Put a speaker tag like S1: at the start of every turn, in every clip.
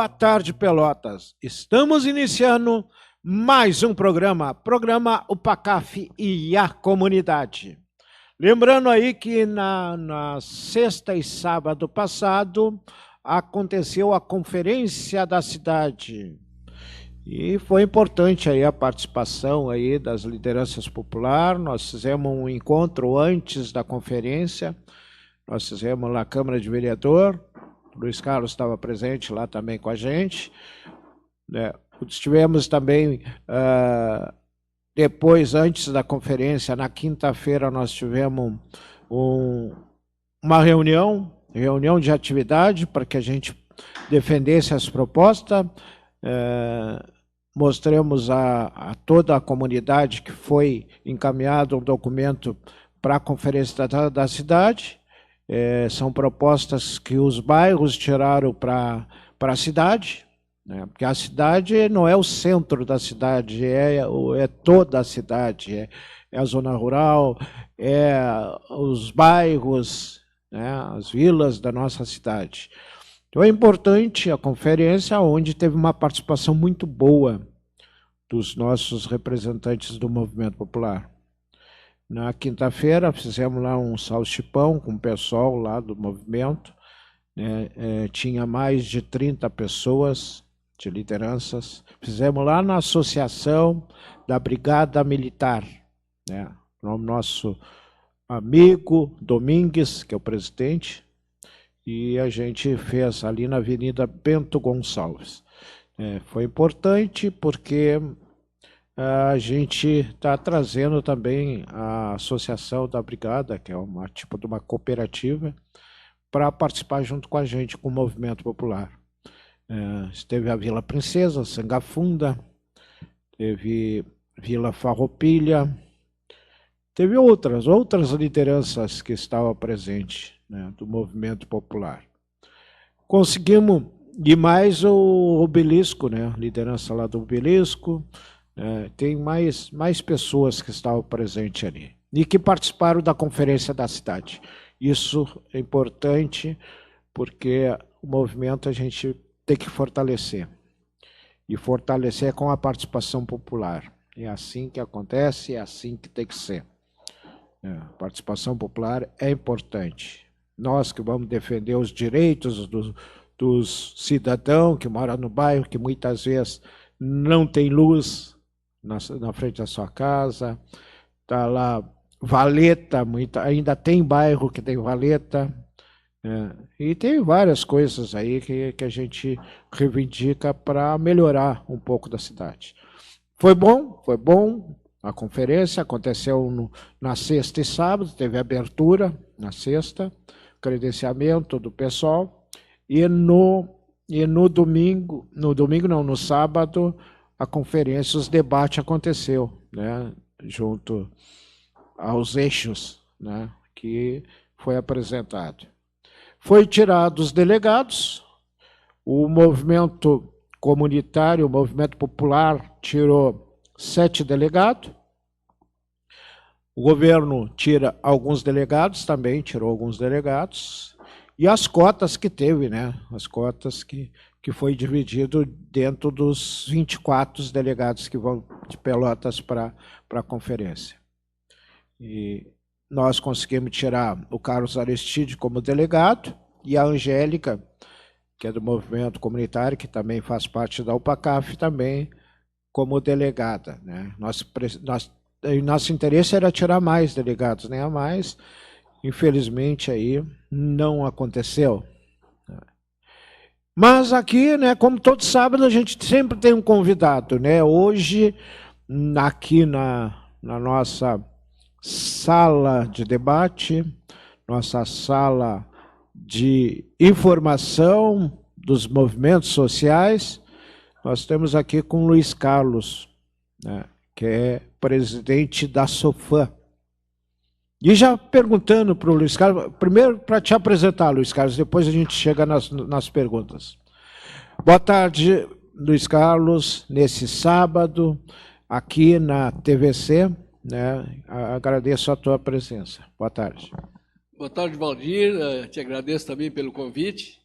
S1: Boa tarde, Pelotas. Estamos iniciando mais um programa UPACAF e a Comunidade. Lembrando aí que na sexta e sábado passado aconteceu a conferência da cidade. E foi importante aí a participação aí das lideranças populares. Nós fizemos um encontro antes da conferência. Nós fizemos na Câmara de Vereador. O Luiz Carlos estava presente lá também com a gente. Tivemos também, depois, antes da conferência, na quinta-feira, nós tivemos uma reunião de atividade para que a gente defendesse as propostas. Mostramos a toda a comunidade que foi encaminhado um documento para a conferência da cidade. São propostas que os bairros tiraram para a cidade, né? Porque a cidade não é o centro da cidade, é toda a cidade, é a zona rural, é os bairros, né? As vilas da nossa cidade. Então é importante a conferência, onde teve uma participação muito boa dos nossos representantes do movimento popular. Na quinta-feira fizemos lá um salchipão com o pessoal lá do movimento, né? Tinha mais de 30 pessoas de lideranças. Fizemos lá na associação da Brigada Militar, né? O nosso amigo Domingues, que é o presidente, e a gente fez ali na Avenida Bento Gonçalves. Foi importante porque a gente está trazendo também a Associação da Brigada, que é tipo de uma cooperativa, para participar junto com a gente, com o movimento popular. Esteve a Vila Princesa, Sangafunda, teve Vila Farroupilha, teve outras lideranças que estavam presentes, né, do movimento popular. Conseguimos, e mais o Obelisco, né, a liderança lá do Obelisco. Tem mais pessoas que estavam presentes ali e que participaram da conferência da cidade. Isso é importante porque o movimento a gente tem que fortalecer. E fortalecer com a participação popular. É assim que acontece, é assim que tem que ser. A participação popular é importante. Nós que vamos defender os direitos dos cidadãos que moram no bairro, que muitas vezes não tem luz na frente da sua casa, está lá valeta, ainda tem bairro que tem valeta, e tem várias coisas aí que a gente reivindica para melhorar um pouco da cidade. Foi bom a conferência, aconteceu na sexta e sábado, teve abertura na sexta, credenciamento do pessoal, e no domingo, no sábado, a conferência, os debates aconteceu, né, junto aos eixos, né, que foi apresentado. Foi tirado os delegados, o movimento comunitário, o movimento popular tirou 7 delegados, o governo tira alguns delegados, também tirou alguns delegados, e as cotas que teve, né, as cotas que foi dividido dentro dos 24 delegados que vão de Pelotas para a conferência. E nós conseguimos tirar o Carlos Aristide como delegado e a Angélica, que é do movimento comunitário, que também faz parte da UPACAF, também como delegada, né? Nosso interesse era tirar mais delegados, nem a mais. Infelizmente, aí não aconteceu. Mas aqui, né, como todo sábado, a gente sempre tem um convidado, né? Hoje, aqui na nossa sala de debate, nossa sala de informação dos movimentos sociais, nós temos aqui com o Luiz Carlos, né, que é presidente da SOFAM. E já perguntando para o Luiz Carlos, primeiro para te apresentar, Luiz Carlos, depois a gente chega nas perguntas. Boa tarde, Luiz Carlos, nesse sábado, aqui na TVC, né? Agradeço a tua presença. Boa tarde.
S2: Boa tarde, Valdir. Te agradeço também pelo convite.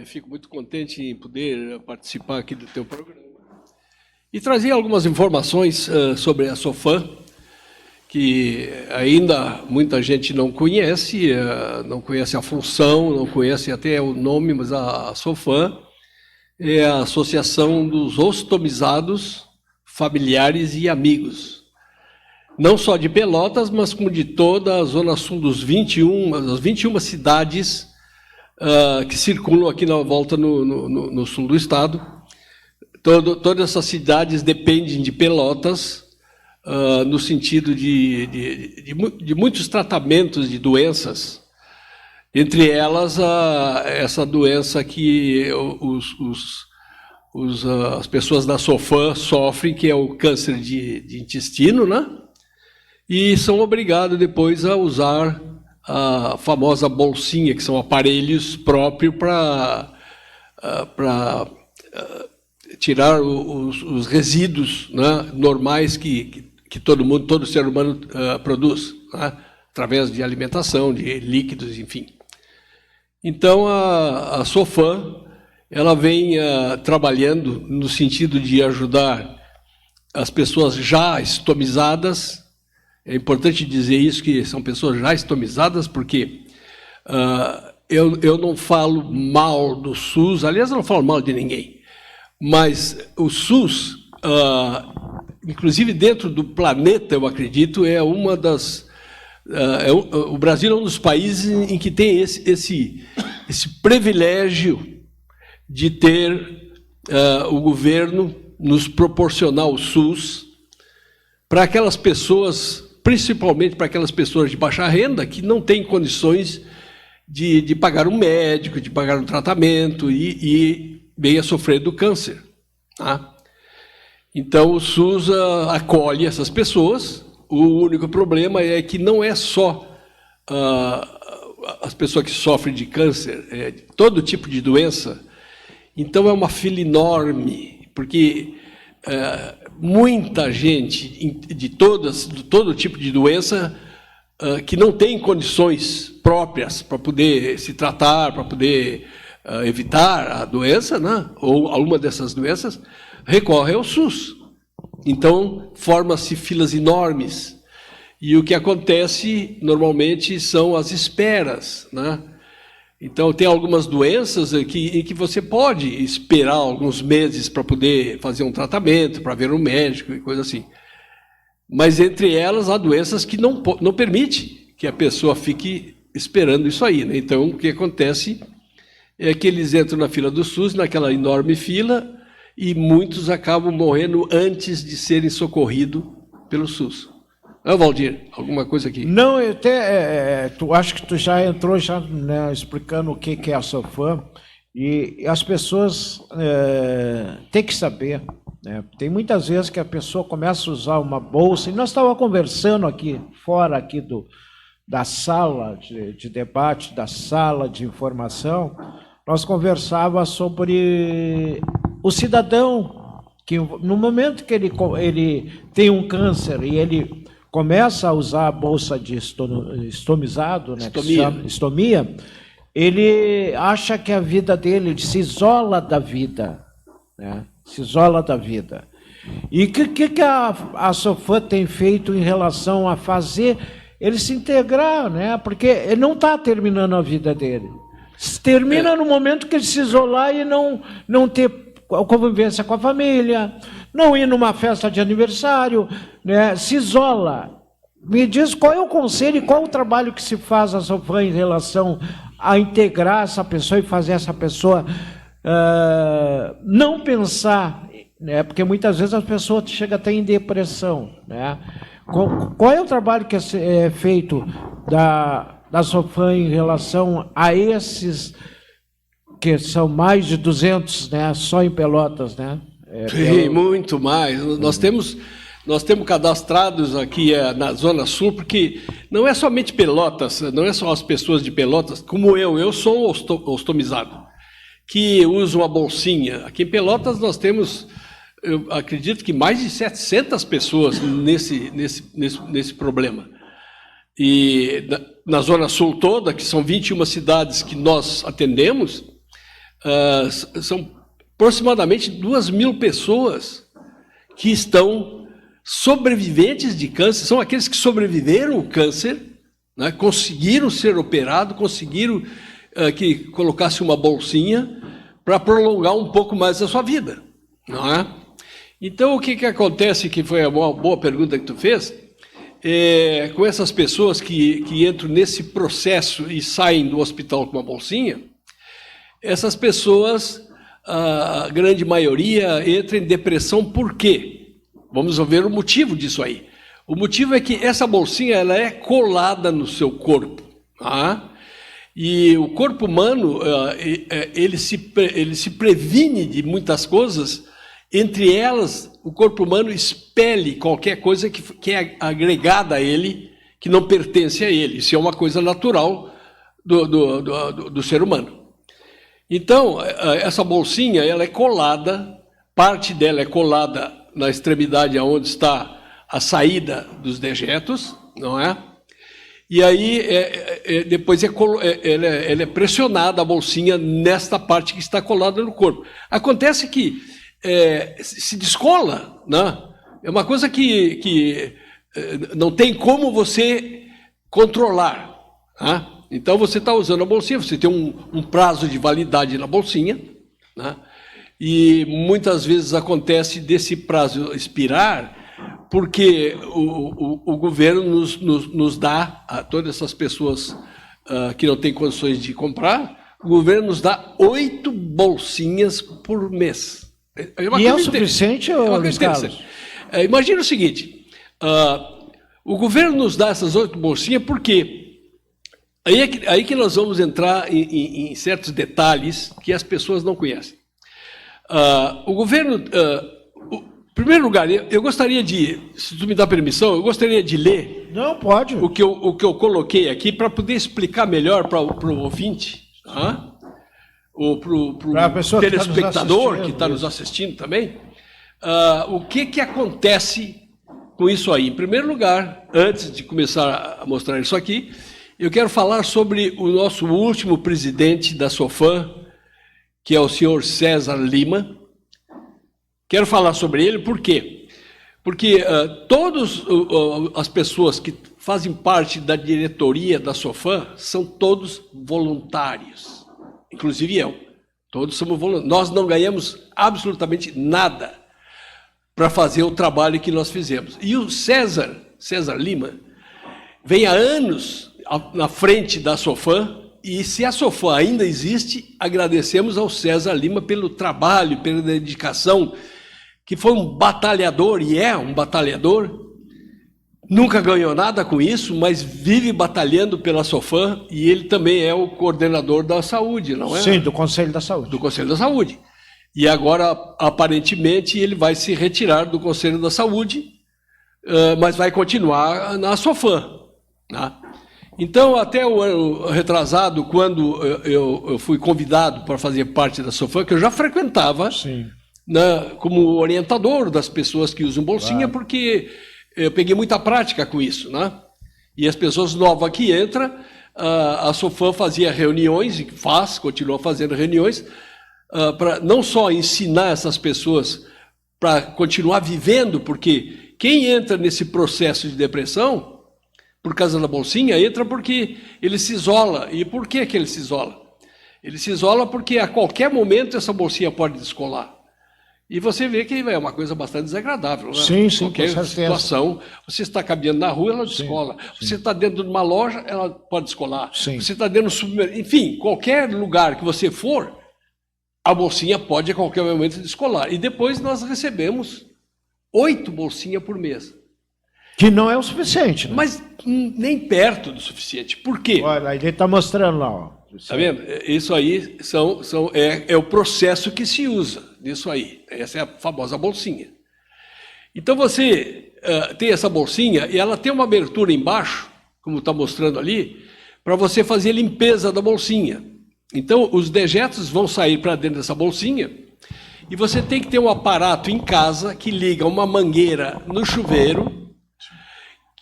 S2: Fico muito contente em poder participar aqui do teu programa e trazer algumas informações sobre a SOFAM, que ainda muita gente não conhece a função, não conhece até o nome, mas a SOFAM é a Associação dos Ostomizados, Familiares e Amigos. Não só de Pelotas, mas como de toda a Zona Sul das 21 cidades que circulam aqui na volta no sul do estado. Todas essas cidades dependem de Pelotas, no sentido de muitos tratamentos de doenças, entre elas essa doença que as pessoas da SOFAM sofrem, que é o câncer de intestino, né? E são obrigados depois a usar a famosa bolsinha, que são aparelhos próprios para tirar os resíduos, né, normais que todo ser humano produz, né, através de alimentação, de líquidos, enfim. Então, a SOFAM, ela vem trabalhando no sentido de ajudar as pessoas já estomizadas. É importante dizer isso, que são pessoas já estomizadas, porque eu não falo mal do SUS, aliás, eu não falo mal de ninguém, mas o SUS, inclusive dentro do planeta, eu acredito, é uma das... o Brasil é um dos países em que tem esse privilégio de ter o governo nos proporcionar o SUS para aquelas pessoas, principalmente para aquelas pessoas de baixa renda, que não têm condições de pagar um médico, de pagar um tratamento e venha sofrer do câncer. Tá? Então, o SUS acolhe essas pessoas. O único problema é que não é só as pessoas que sofrem de câncer, é todo tipo de doença. Então, é uma fila enorme, porque muita gente de todo tipo de doença que não tem condições próprias para poder se tratar, para poder evitar a doença, né, ou alguma dessas doenças, recorre ao SUS. Então, forma-se filas enormes. E o que acontece, normalmente, são as esperas, né? Então, tem algumas doenças em que você pode esperar alguns meses para poder fazer um tratamento, para ver um médico e coisa assim. Mas, entre elas, há doenças que não permite que a pessoa fique esperando isso aí, né? Então, o que acontece é que eles entram na fila do SUS, naquela enorme fila, e muitos acabam morrendo antes de serem socorridos pelo SUS. Valdir, alguma coisa aqui?
S1: Não, eu até acho que tu já entrou né, explicando o que é a SOFAM, e as pessoas têm que saber, né? Tem muitas vezes que a pessoa começa a usar uma bolsa, e nós estávamos conversando aqui, fora aqui da sala de debate, da sala de informação, nós conversávamos sobre o cidadão, que no momento que ele tem um câncer e ele começa a usar a bolsa de estomizado, né, estomia, ele acha que a vida dele se isola da vida, né, se isola da vida. E o que a SOFAM tem feito em relação a fazer ele se integrar, né, porque ele não está terminando a vida dele. Termina no momento que ele se isolar e não ter convivência com a família, não ir numa festa de aniversário, né? Se isola. Me diz qual é o conselho e qual o trabalho que se faz a SOFAM em relação a integrar essa pessoa e fazer essa pessoa não pensar, né? Porque muitas vezes a pessoa chega até em depressão, né? Qual é o trabalho que é feito da SOFAM em relação a esses que são mais de 200, né, só em Pelotas, né?
S2: Sim, muito mais. Nós temos cadastrados aqui na Zona Sul, porque não é somente Pelotas, não é só as pessoas de Pelotas, como eu sou um ostomizado, que uso uma bolsinha. Aqui em Pelotas nós temos, eu acredito que mais de 700 pessoas nesse problema. E na Zona Sul toda, que são 21 cidades que nós atendemos, são aproximadamente 2.000 pessoas que estão sobreviventes de câncer, são aqueles que sobreviveram ao câncer, né, conseguiram ser operados, conseguiram que colocasse uma bolsinha para prolongar um pouco mais a sua vida, não é? Então, o que acontece, que foi uma boa pergunta que tu fez, com essas pessoas que entram nesse processo e saem do hospital com uma bolsinha, essas pessoas, a grande maioria, entra em depressão. Por quê? Vamos ver o motivo disso aí. O motivo é que essa bolsinha ela é colada no seu corpo, tá? E o corpo humano ele se previne de muitas coisas. Entre elas, o corpo humano expele qualquer coisa que é agregada a ele, que não pertence a ele. Isso é uma coisa natural do ser humano. Então, essa bolsinha ela é colada, parte dela é colada na extremidade onde está a saída dos dejetos, não é? E aí, depois ela é pressionada, a bolsinha, nesta parte que está colada no corpo. Acontece que se descola, né? É uma coisa que não tem como você controlar. Né? Então, você está usando a bolsinha, você tem um prazo de validade na bolsinha, né? E muitas vezes acontece desse prazo expirar, porque o governo nos dá, a todas essas pessoas que não têm condições de comprar, o governo nos dá 8 bolsinhas por mês.
S1: E é o suficiente, Luiz Carlos?
S2: Imagina o seguinte, o governo nos dá essas 8 bolsinhas porque aí que nós vamos entrar em certos detalhes que as pessoas não conhecem. O governo... Em primeiro lugar, eu gostaria de, se tu me dá permissão, eu gostaria de ler.
S1: Não, pode.
S2: O que eu coloquei aqui para poder explicar melhor para o ouvinte, tá? Ou para o telespectador que está nos assistindo também, o que acontece com isso aí. Em primeiro lugar, antes de começar a mostrar isso aqui, eu quero falar sobre o nosso último presidente da SOFAM, que é o senhor César Lima. Quero falar sobre ele, por quê? Porque todas as pessoas que fazem parte da diretoria da SOFAM são todos voluntários, inclusive eu. Todos somos voluntários. Nós não ganhamos absolutamente nada para fazer o trabalho que nós fizemos. E o César Lima, vem há anos na frente da SOFAM, e se a SOFAM ainda existe, agradecemos ao César Lima pelo trabalho, pela dedicação, que foi um batalhador, e é um batalhador, nunca ganhou nada com isso, mas vive batalhando pela SOFAM, e ele também é o coordenador da saúde, não é?
S1: Sim, do Conselho da Saúde.
S2: Do Conselho da Saúde. E agora, aparentemente, ele vai se retirar do Conselho da Saúde, mas vai continuar na SOFAM. Né? Então, até o ano retrasado, quando eu fui convidado para fazer parte da SOFAM, que eu já frequentava, sim, né, como orientador das pessoas que usam bolsinha, porque eu peguei muita prática com isso, né? E as pessoas novas que entram, a SOFAM fazia reuniões, e continua fazendo reuniões, para não só ensinar essas pessoas para continuar vivendo, porque quem entra nesse processo de depressão, por causa da bolsinha, entra porque ele se isola. E por que ele se isola? Ele se isola porque a qualquer momento essa bolsinha pode descolar. E você vê que é uma coisa bastante desagradável. Né?
S1: Sim, sim,
S2: qualquer situação, você está caminhando na rua, ela descola. Sim. Você está dentro de uma loja, ela pode descolar. Sim. Você está dentro do supermercado. Enfim, qualquer lugar que você for, a bolsinha pode a qualquer momento descolar. E depois nós recebemos 8 bolsinhas por mês.
S1: Que não é o suficiente. Né?
S2: Mas nem perto do suficiente. Por quê?
S1: Olha, ele está mostrando lá. Ó.
S2: Está vendo? Isso aí é o processo que se usa nisso aí. Essa é a famosa bolsinha. Então você tem essa bolsinha e ela tem uma abertura embaixo, como está mostrando ali, para você fazer a limpeza da bolsinha. Então os dejetos vão sair para dentro dessa bolsinha e você tem que ter um aparato em casa que liga uma mangueira no chuveiro.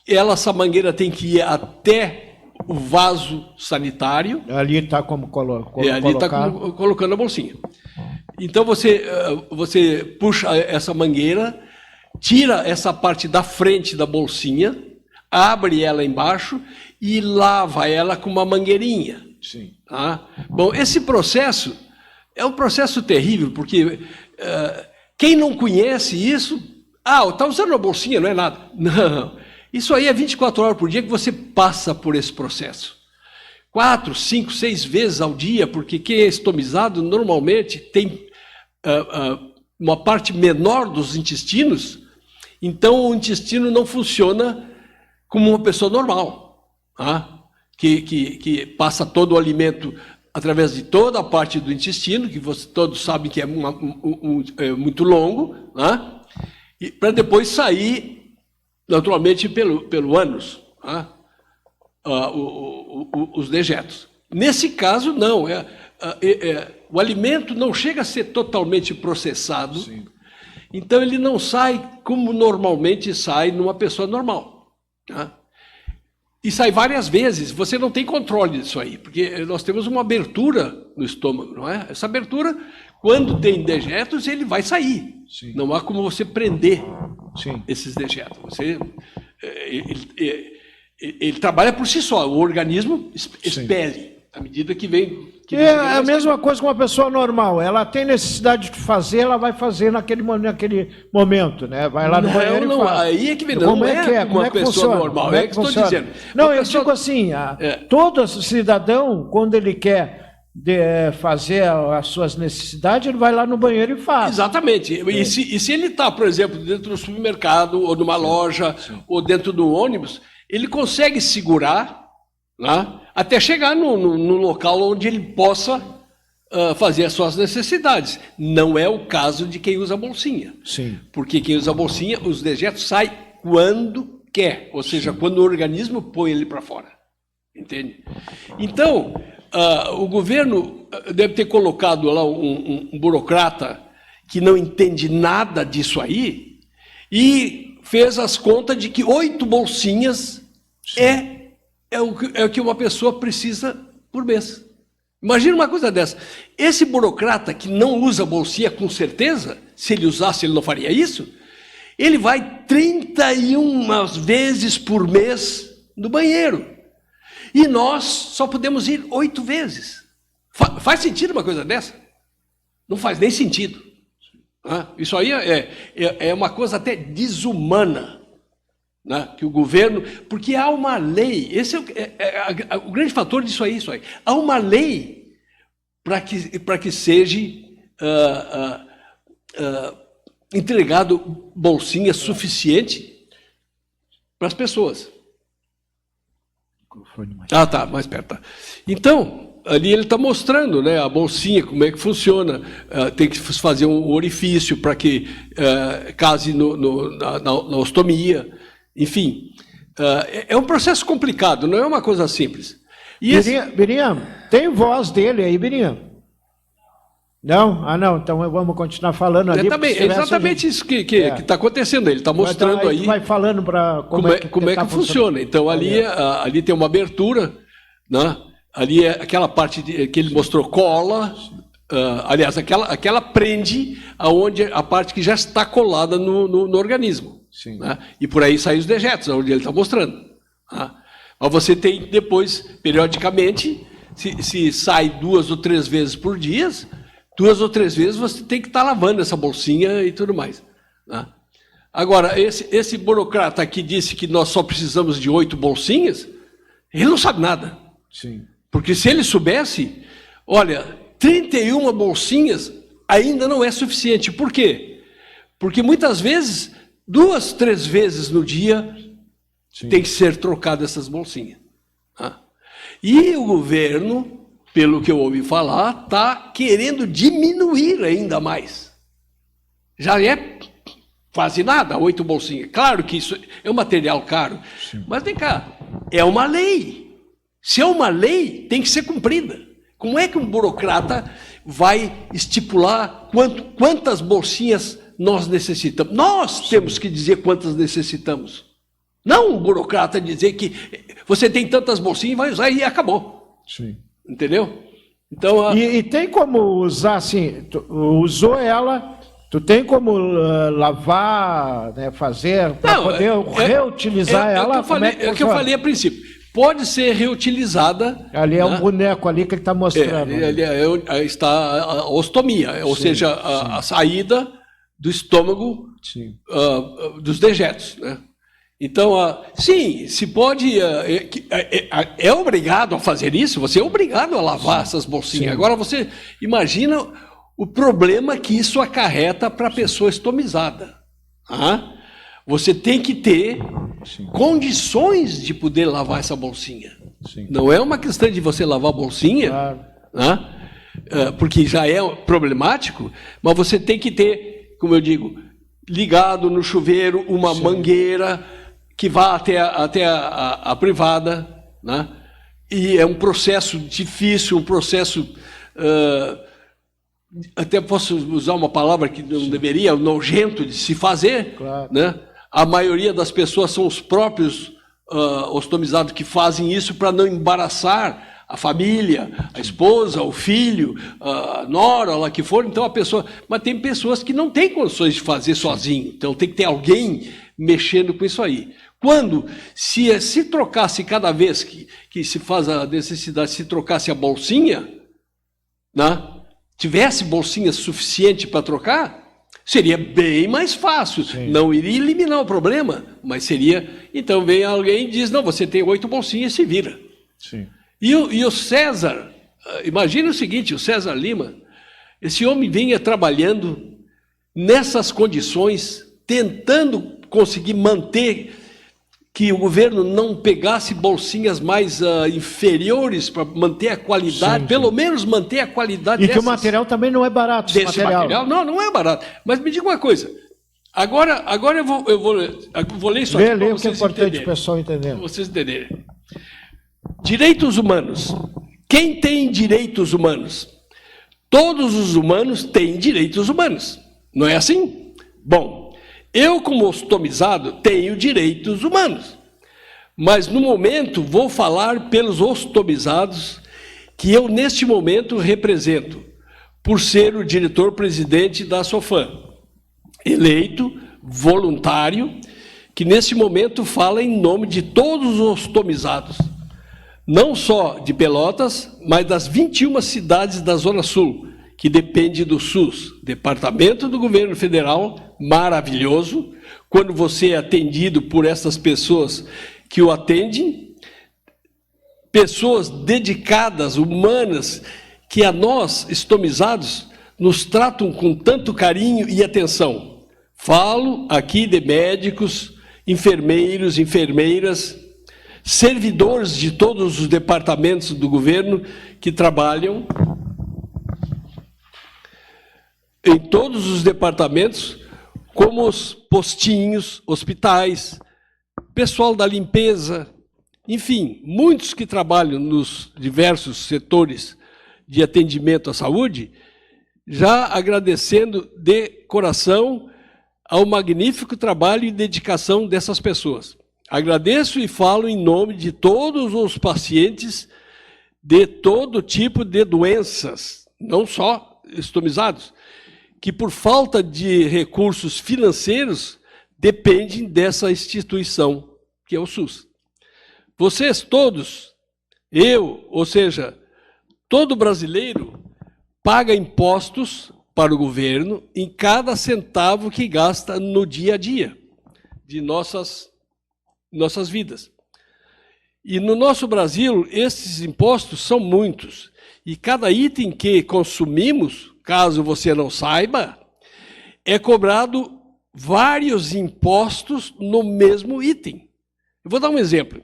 S2: Essa mangueira tem que ir até o vaso sanitário.
S1: Ali está como
S2: ali está colocando a bolsinha. Então você puxa essa mangueira, tira essa parte da frente da bolsinha, abre ela embaixo e lava ela com uma mangueirinha.
S1: Sim.
S2: Tá? Bom, esse processo é um processo terrível, porque quem não conhece isso, está usando uma bolsinha, não é nada. Não, isso aí é 24 horas por dia que você passa por esse processo. 4, 5, 6 vezes ao dia, porque quem é estomizado normalmente tem uma parte menor dos intestinos, então o intestino não funciona como uma pessoa normal, tá? que passa todo o alimento através de toda a parte do intestino, que todos sabem que é muito longo, tá? E para depois sair naturalmente pelo ânus, tá? Os dejetos. Nesse caso, não. O alimento não chega a ser totalmente processado, sim, então ele não sai como normalmente sai numa pessoa normal. Tá? E sai várias vezes, você não tem controle disso aí, porque nós temos uma abertura no estômago, não é? Essa abertura, quando tem dejetos, ele vai sair. Sim. Não há como você prender, sim, esses dejetos. Ele trabalha por si só, o organismo expele, sim, à medida que vem...
S1: É a mesma coisa que uma pessoa normal, ela tem necessidade de fazer, ela vai fazer naquele momento, né? Vai lá no banheiro e faz.
S2: Aí é que vem, não é uma pessoa normal, é que estou dizendo.
S1: Não, eu digo assim, todo cidadão, quando ele quer fazer as suas necessidades, ele vai lá no banheiro e faz.
S2: Exatamente. E se ele está, por exemplo, dentro do supermercado, ou numa loja, ou dentro do ônibus, ele consegue segurar, né, até chegar no local onde ele possa fazer as suas necessidades. Não é o caso de quem usa bolsinha. Sim. Porque quem usa bolsinha, os dejetos saem quando quer, ou seja, sim, quando o organismo põe ele para fora. Entende? Então, o governo deve ter colocado lá um burocrata que não entende nada disso aí e fez as contas de que 8 bolsinhas é o que uma pessoa precisa por mês. Imagina uma coisa dessa. Esse burocrata que não usa bolsinha, com certeza, se ele usasse, ele não faria isso, ele vai 31 vezes por mês no banheiro. E nós só podemos ir 8 vezes. Faz sentido uma coisa dessa? Não faz nem sentido. Isso aí é uma coisa até desumana. Né, que o governo, porque há uma lei, esse é o grande fator disso aí, há uma lei para que seja entregado bolsinha suficiente para as pessoas. Tá, mais perto. Tá. Então, ali ele está mostrando, né, a bolsinha, como é que funciona, tem que fazer um orifício para que case na ostomia. Enfim, é um processo complicado, não é uma coisa simples.
S1: Birinha, tem voz dele aí, Birinha? Não? Não, então vamos continuar falando ali.
S2: É exatamente isso que está acontecendo, ele está mostrando aí.
S1: Vai falando para como é que
S2: funciona. Então, ali tem uma abertura, né? Ali é aquela parte que ele mostrou cola, aliás, aquela prende a parte que já está colada no organismo. Sim. Né? E por aí saem os dejetos, onde ele está mostrando. Tá? Mas você tem depois, periodicamente, se sai 2 ou 3 vezes por dia, 2 ou 3 vezes você tem que estar lavando essa bolsinha e tudo mais. Tá? Agora, esse burocrata que disse que nós só precisamos de 8 bolsinhas, ele não sabe nada. Sim. Porque se ele soubesse, olha, 31 bolsinhas ainda não é suficiente. Por quê? Porque muitas vezes 2, 3 vezes no dia, sim, tem que ser trocado essas bolsinhas. Tá? E o governo, pelo que eu ouvi falar, está querendo diminuir ainda mais. Já é quase nada, 8 bolsinhas. Claro que isso é um material caro, sim, mas vem cá, é uma lei. Se é uma lei, tem que ser cumprida. Como é que um burocrata vai estipular quantas bolsinhas nós necessitamos? Nós temos que dizer quantas necessitamos. Não um burocrata dizer que Você tem tantas bolsinhas, vai usar e acabou.
S1: Sim.
S2: Entendeu? Então,
S1: e tem como usar assim, tu usou ela, tu tem como lavar, né, fazer, para poder reutilizar ela?
S2: É o que eu falei a princípio. Pode ser reutilizada.
S1: Ali é um boneco ali que ele está mostrando.
S2: Ali está a ostomia, ou seja, a saída do estômago dos dejetos, né? Então, sim, se pode, é obrigado a fazer isso, você é obrigado a lavar essas bolsinhas. Sim. Agora, você imagina o problema que isso acarreta para a pessoa estomizada. Você tem que ter condições de poder lavar essa bolsinha. Sim. Não é uma questão de você lavar a bolsinha, claro, porque já é problemático, mas você tem que ter, como eu digo, ligado no chuveiro uma mangueira que vá até a privada, né? E é um processo difícil, um processo, até posso usar uma palavra que não deveria, nojento de se fazer, claro, né? A maioria das pessoas são os próprios ostomizados que fazem isso para não embaraçar a família, a esposa, o filho, a nora, lá que for. Então a pessoa, mas tem pessoas que não têm condições de fazer sozinho. Então tem que ter alguém mexendo com isso aí. Quando se trocasse cada vez que se faz a necessidade, se trocasse a bolsinha, né, tivesse bolsinha suficiente para trocar, seria bem mais fácil. Sim. Não iria eliminar o problema, mas seria. Então vem alguém e diz: não, você tem 8 bolsinhas, se vira. Sim. E o César, imagina o seguinte: o César Lima, esse homem vinha trabalhando nessas condições, tentando conseguir manter que o governo não pegasse bolsinhas mais inferiores para manter a qualidade, sim, pelo menos manter a qualidade
S1: e dessas, que o material também não é barato.
S2: Desse material. Não é barato. Mas me diga uma coisa, agora eu vou ler isso aqui para vocês entenderem. É importante o pessoal entender. Para vocês entenderem. Direitos humanos. Quem tem direitos humanos? Todos os humanos têm direitos humanos. Não é assim? Bom, eu, como ostomizado, tenho direitos humanos. Mas, no momento, vou falar pelos ostomizados que eu, neste momento, represento, por ser o diretor-presidente da SOFAM, eleito, voluntário, que, neste momento, fala em nome de todos os ostomizados, não só de Pelotas, mas das 21 cidades da Zona Sul, que depende do SUS, Departamento do Governo Federal, maravilhoso, quando você é atendido por essas pessoas que o atendem, pessoas dedicadas, humanas, que a nós, estomizados, nos tratam com tanto carinho e atenção. Falo aqui de médicos, enfermeiros, enfermeiras, servidores de todos os departamentos do governo que trabalham em todos os departamentos, como os postinhos, hospitais, pessoal da limpeza, enfim, muitos que trabalham nos diversos setores de atendimento à saúde, já agradecendo de coração ao magnífico trabalho e dedicação dessas pessoas. Agradeço e falo em nome de todos os pacientes de todo tipo de doenças, não só estomizados, que por falta de recursos financeiros dependem dessa instituição, que é o SUS. Vocês todos, ou seja, todo brasileiro, paga impostos para o governo em cada centavo que gasta no dia a dia de nossas vidas. E no nosso Brasil, esses impostos são muitos. E cada item que consumimos, caso você não saiba, é cobrado vários impostos no mesmo item. Eu vou dar um exemplo.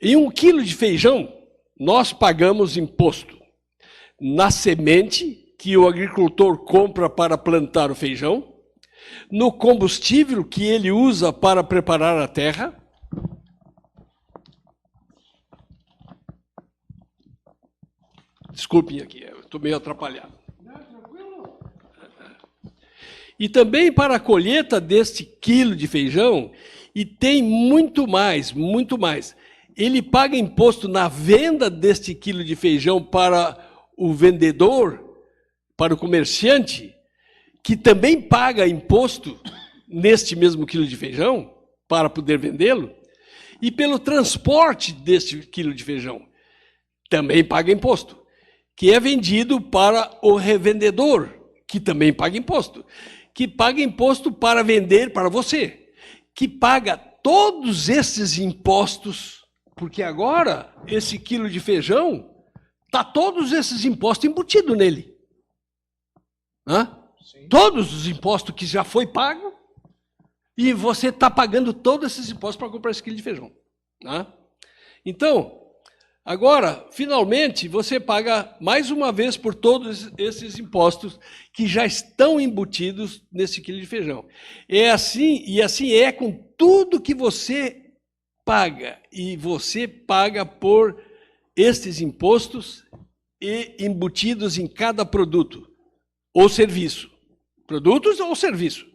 S2: Em 1 quilo de feijão, nós pagamos imposto na semente que o agricultor compra para plantar o feijão, no combustível que ele usa para preparar a terra, desculpem aqui, eu estou meio atrapalhado. E também para a colheita deste quilo de feijão, e tem muito mais, ele paga imposto na venda deste quilo de feijão para o vendedor, para o comerciante, que também paga imposto neste mesmo quilo de feijão, para poder vendê-lo, e pelo transporte deste quilo de feijão, também paga imposto, que é vendido para o revendedor, que também paga imposto, que paga imposto para vender para você, que paga todos esses impostos, porque agora esse quilo de feijão está todos esses impostos embutidos nele. Todos os impostos que já foi pago, e você está pagando todos esses impostos para comprar esse quilo de feijão. Então, agora, finalmente, você paga mais uma vez por todos esses impostos que já estão embutidos nesse quilo de feijão. É assim, e assim é com tudo que você paga, e você paga por estes impostos e embutidos em cada produto ou serviço. Produtos ou serviço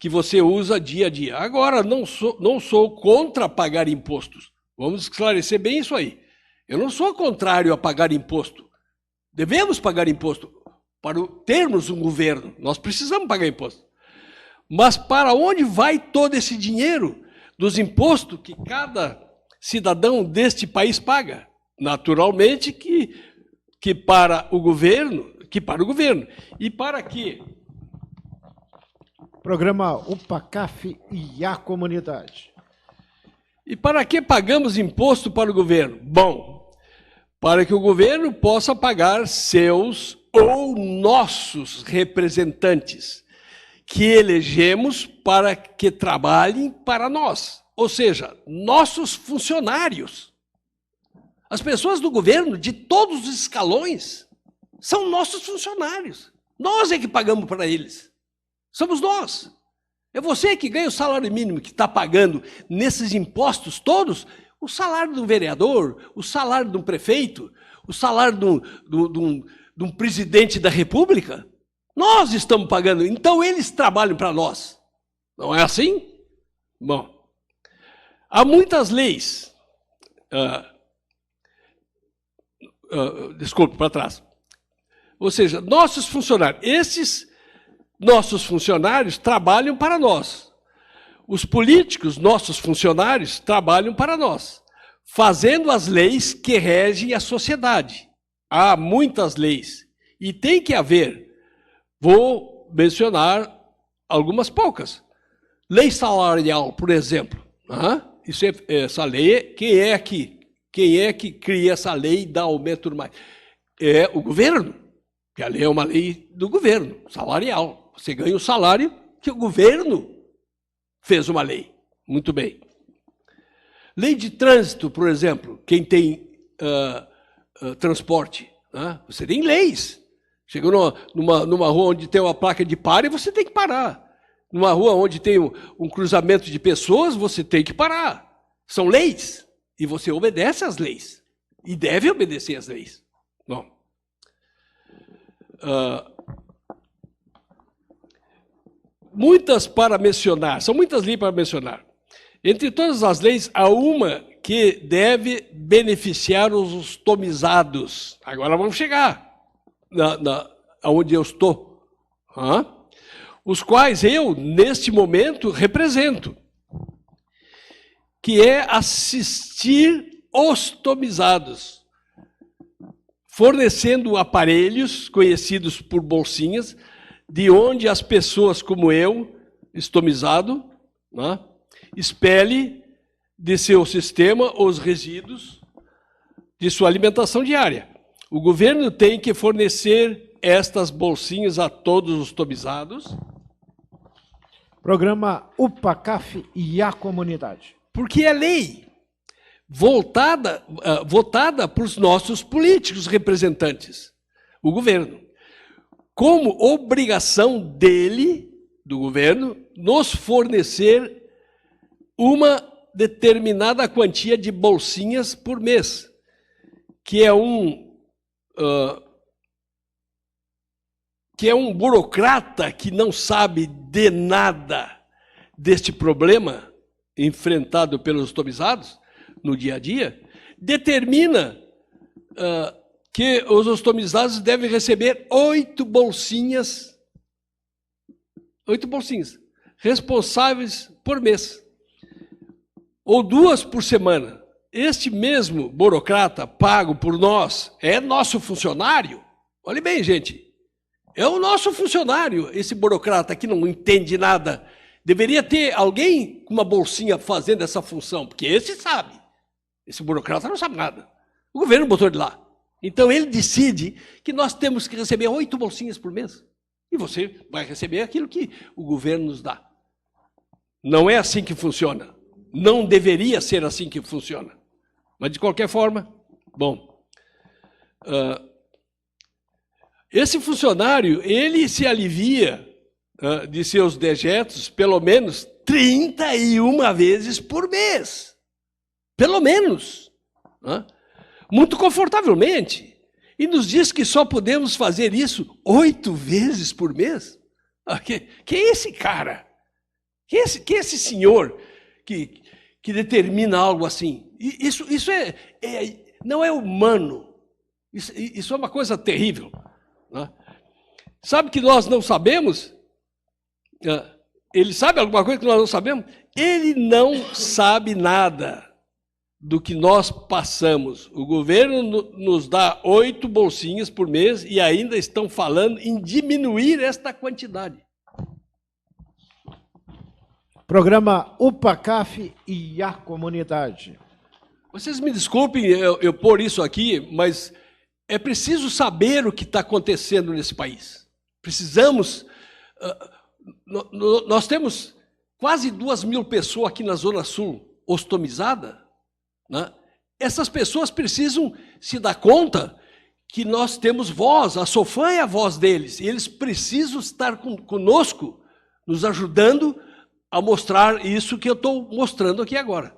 S2: que você usa dia a dia. Agora, não sou contra pagar impostos. Vamos esclarecer bem isso aí. Eu não sou contrário a pagar imposto. Devemos pagar imposto para termos um governo. Nós precisamos pagar imposto. Mas para onde vai todo esse dinheiro dos impostos que cada cidadão deste país paga? Naturalmente que para o governo, E para quê?
S1: Programa UPA-CAF e a comunidade.
S2: E para que pagamos imposto para o governo? Bom, para que o governo possa pagar seus ou nossos representantes, que elegemos para que trabalhem para nós, ou seja, nossos funcionários. As pessoas do governo, de todos os escalões, são nossos funcionários. Nós é que pagamos para eles. Somos nós. É você que ganha o salário mínimo, que está pagando nesses impostos todos, o salário de um vereador, o salário de um prefeito, o salário de um presidente da República. Nós estamos pagando, então eles trabalham para nós. Não é assim? Bom, há muitas leis. Desculpe, para trás. Ou seja, nossos funcionários, esses nossos funcionários trabalham para nós. Os políticos, nossos funcionários, trabalham para nós, fazendo as leis que regem a sociedade. Há muitas leis, e tem que haver. Vou mencionar algumas poucas. Lei salarial, por exemplo. Essa lei, quem é que cria essa lei e dá aumento mais? É o governo, que a lei é uma lei do governo, salarial. Você ganha o salário que o governo fez uma lei. Muito bem. Lei de trânsito, por exemplo, quem tem transporte, você tem leis. Chegou numa rua onde tem uma placa de pare, você tem que parar. Numa rua onde tem um cruzamento de pessoas, você tem que parar. São leis. E você obedece às leis. E deve obedecer às leis. Bom. Muitas para mencionar. São muitas leis para mencionar. Entre todas as leis, há uma que deve beneficiar os ostomizados. Agora vamos chegar aonde eu estou. Os quais eu, neste momento, represento. Que é assistir ostomizados, fornecendo aparelhos conhecidos por bolsinhas, de onde as pessoas como eu, estomizado, expele de seu sistema os resíduos de sua alimentação diária. O governo tem que fornecer estas bolsinhas a todos os ostomizados.
S1: Programa UPA-CAF e a comunidade.
S2: Porque é lei votada por os nossos políticos representantes, o governo. Como obrigação do governo, nos fornecer uma determinada quantia de bolsinhas por mês, que é um burocrata que não sabe de nada deste problema enfrentado pelos ostomizados, no dia a dia, determina que os ostomizados devem receber 8 bolsinhas responsáveis por mês, ou 2 por semana. Este mesmo burocrata pago por nós é nosso funcionário. Olhe bem, gente, é o nosso funcionário, esse burocrata que não entende nada. Deveria ter alguém com uma bolsinha fazendo essa função, porque esse sabe. Esse burocrata não sabe nada. O governo botou ele lá. Então ele decide que nós temos que receber 8 bolsinhas por mês. E você vai receber aquilo que o governo nos dá. Não é assim que funciona. Não deveria ser assim que funciona. Mas, de qualquer forma, bom, esse funcionário, ele se alivia de seus dejetos pelo menos 31 vezes por mês. Pelo menos. Muito confortavelmente. E nos diz que só podemos fazer isso 8 vezes por mês? Que é esse cara? Que é esse senhor que determina algo assim? Isso não é humano. Isso é uma coisa terrível. Sabe que nós não sabemos? Ele sabe alguma coisa que nós não sabemos? Ele não sabe nada do que nós passamos. O governo nos dá 8 bolsinhas por mês e ainda estão falando em diminuir esta quantidade.
S1: Programa UPACAF e a comunidade.
S2: Vocês me desculpem eu pôr isso aqui, mas é preciso saber o que está acontecendo nesse país. Precisamos... nós temos quase 2.000 pessoas aqui na Zona Sul ostomizadas. Essas pessoas precisam se dar conta que nós temos voz, a Sofam é a voz deles, e eles precisam estar conosco, nos ajudando a mostrar isso que eu estou mostrando aqui agora.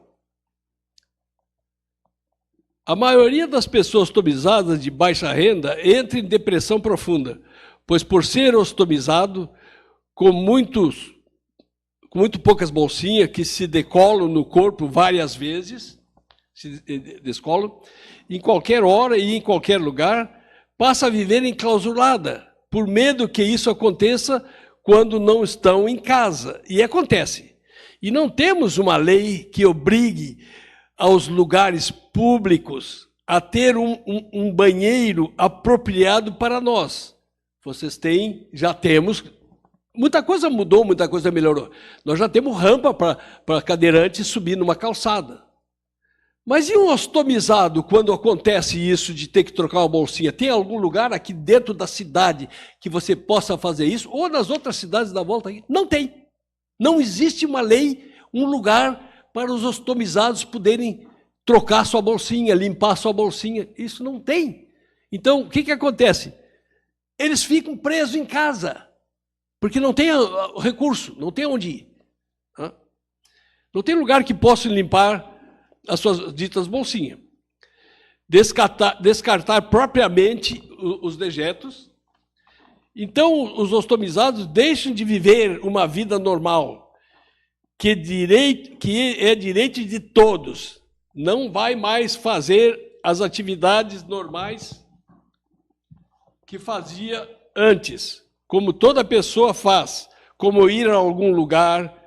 S2: A maioria das pessoas ostomizadas de baixa renda entra em depressão profunda, pois por ser ostomizado, com muito poucas bolsinhas que se decolam no corpo várias vezes, se descolam, em qualquer hora e em qualquer lugar, passa a viver enclausurada, por medo que isso aconteça quando não estão em casa. E acontece. E não temos uma lei que obrigue aos lugares públicos a ter um banheiro apropriado para nós. Vocês já temos... Muita coisa mudou, muita coisa melhorou. Nós já temos rampa para cadeirante subir numa calçada. Mas e um ostomizado, quando acontece isso de ter que trocar uma bolsinha? Tem algum lugar aqui dentro da cidade que você possa fazer isso? Ou nas outras cidades da volta aqui? Não tem. Não existe uma lei, um lugar para os ostomizados poderem trocar sua bolsinha, limpar sua bolsinha. Isso não tem. Então, o que acontece? Eles ficam presos em casa, porque não tem recurso, não tem onde ir. Não tem lugar que possa limpar as suas ditas bolsinhas. Descartar propriamente os dejetos. Então, os ostomizados deixam de viver uma vida normal, que é direito de todos. Não vai mais fazer as atividades normais que fazia antes, como toda pessoa faz, como ir a algum lugar,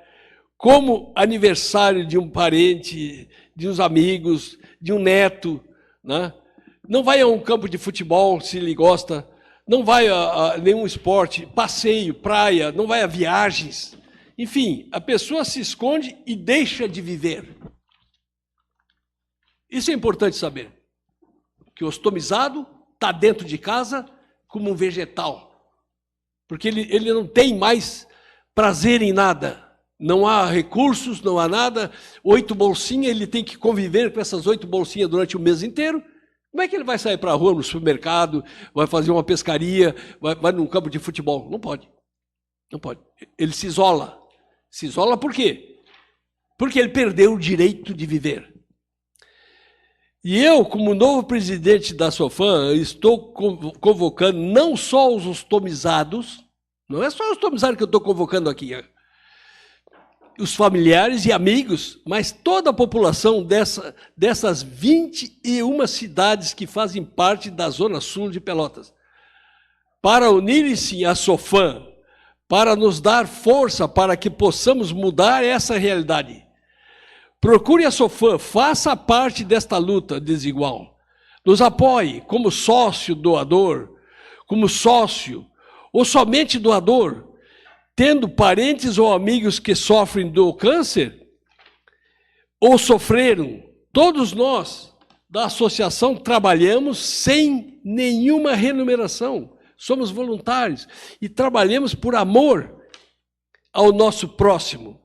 S2: como aniversário de um parente, de uns amigos, de um neto, Não vai a um campo de futebol, se ele gosta, não vai a nenhum esporte, passeio, praia, não vai a viagens. Enfim, a pessoa se esconde e deixa de viver. Isso é importante saber, que o ostomizado está dentro de casa como um vegetal, porque ele não tem mais prazer em nada. Não há recursos, não há nada. 8 bolsinhas, ele tem que conviver com essas 8 bolsinhas durante o mês inteiro. Como é que ele vai sair para a rua, no supermercado, vai fazer uma pescaria, vai num campo de futebol? Não pode. Não pode. Ele se isola. Se isola por quê? Porque ele perdeu o direito de viver. E eu, como novo presidente da Sofam, estou convocando não só os ostomizados, não é só os ostomizados que eu estou convocando aqui, os familiares e amigos, mas toda a população dessas 21 cidades que fazem parte da Zona Sul de Pelotas, para unirem-se à SOFAM, para nos dar força para que possamos mudar essa realidade. Procure a SOFAM, faça parte desta luta desigual. Nos apoie como sócio doador, como sócio, ou somente doador, tendo parentes ou amigos que sofrem do câncer, ou sofreram. Todos nós da associação trabalhamos sem nenhuma remuneração. Somos voluntários e trabalhamos por amor ao nosso próximo.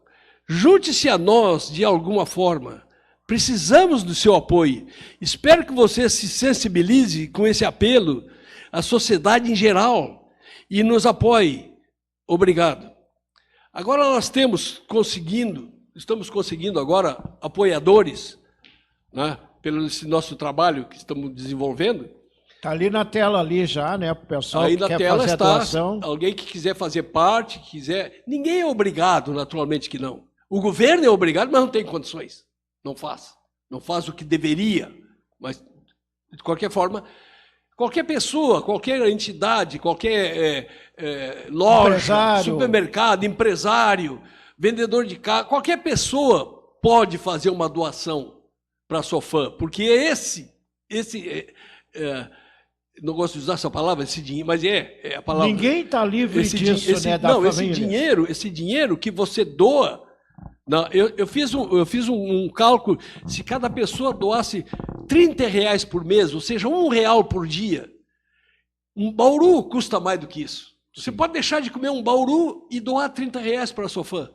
S2: Junte-se a nós de alguma forma. Precisamos do seu apoio. Espero que você se sensibilize com esse apelo à sociedade em geral e nos apoie. Obrigado. Agora nós estamos conseguindo agora apoiadores, né, pelo esse nosso trabalho que estamos desenvolvendo.
S1: Está ali na tela ali já, né, para o pessoal
S2: aí
S1: que
S2: na
S1: quer
S2: tela
S1: fazer
S2: está,
S1: a doação.
S2: Alguém que quiser fazer parte, ninguém é obrigado, naturalmente que não. O governo é obrigado, mas não tem condições. Não faz. Não faz o que deveria. Mas, de qualquer forma, qualquer pessoa, qualquer entidade, qualquer loja,
S1: Empresário.
S2: Supermercado, empresário, vendedor de carro, qualquer pessoa pode fazer uma doação para a SOFAM, porque não gosto de usar essa palavra, esse dinheiro, mas é a palavra.
S1: Ninguém está livre disso, né, da família.
S2: Esse dinheiro que você doa. Não, eu fiz um cálculo, se cada pessoa doasse R$30 por mês, ou seja, R$1 por dia, um bauru custa mais do que isso. Você pode deixar de comer um bauru e doar R$30 para a SOFAM,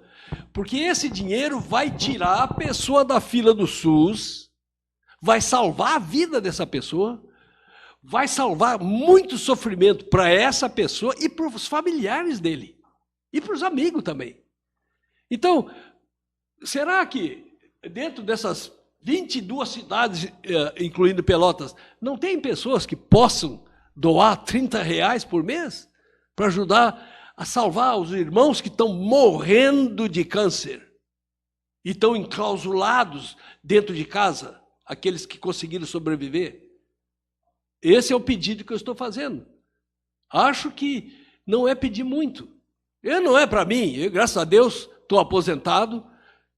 S2: porque esse dinheiro vai tirar a pessoa da fila do SUS, vai salvar a vida dessa pessoa, vai salvar muito sofrimento para essa pessoa e para os familiares dele, e para os amigos também. Então, será que dentro dessas 22 cidades, incluindo Pelotas, não tem pessoas que possam doar R$30 por mês para ajudar a salvar os irmãos que estão morrendo de câncer e estão enclausulados dentro de casa, aqueles que conseguiram sobreviver? Esse é o pedido que eu estou fazendo. Acho que não é pedir muito. Não é para mim, graças a Deus, estou aposentado.